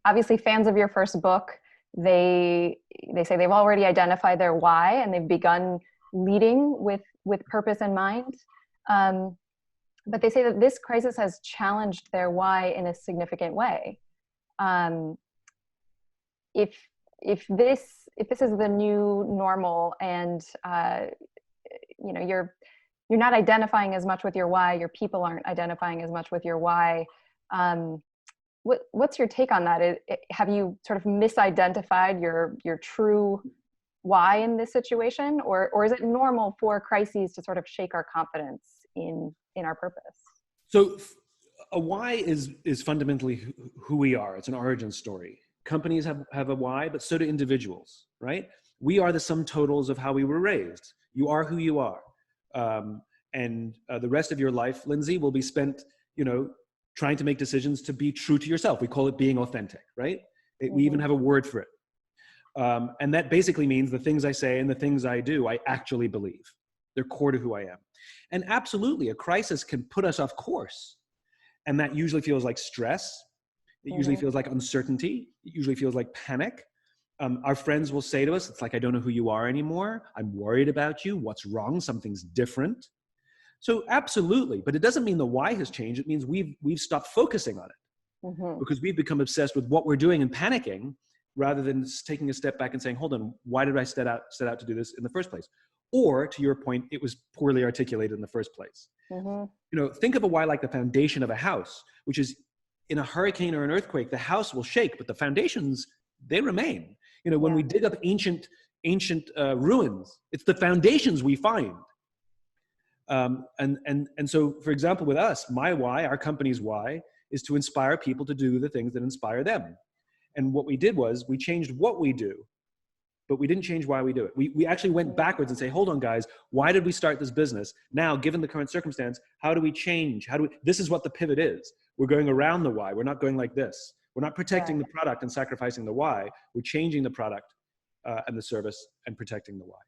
obviously fans of your first book, they say they've already identified their why and they've begun leading with purpose in mind. But they say that this crisis has challenged their why in a significant way. If this is the new normal, and you're not identifying as much with your why, your people aren't identifying as much with your why. What's your take on that? Have you sort of misidentified your true why in this situation, or is it normal for crises to sort of shake our confidence in our purpose? So a why is fundamentally who we are. It's an origin story. Companies have a why, but so do individuals, right? We are the sum totals of how we were raised. You are who you are. And the rest of your life, Lindsay, will be spent, trying to make decisions to be true to yourself. We call it being authentic, right? We even have a word for it. And that basically means the things I say and the things I do, I actually believe. They're core to who I am. And absolutely, a crisis can put us off course. And that usually feels like stress. It usually feels like uncertainty. It usually feels like panic. Our friends will say to us, it's like, I don't know who you are anymore. I'm worried about you. What's wrong? Something's different. So absolutely, but it doesn't mean the why has changed. It means we've stopped focusing on it because we've become obsessed with what we're doing and panicking rather than taking a step back and saying, hold on, why did I set out to do this in the first place? Or to your point, it was poorly articulated in the first place. Think of a why like the foundation of a house, which is in a hurricane or an earthquake, the house will shake, but the foundations, they remain. When we dig up ancient ruins, it's the foundations we find. And so, for example, with us, my why, our company's why, is to inspire people to do the things that inspire them. And what we did was we changed what we do, but we didn't change why we do it. We actually went backwards and say, hold on, guys, why did we start this business? Now, given the current circumstance, how do we change? This is what the pivot is. We're going around the why. We're not going like this. We're not protecting the product and sacrificing the why. We're changing the product and the service and protecting the why.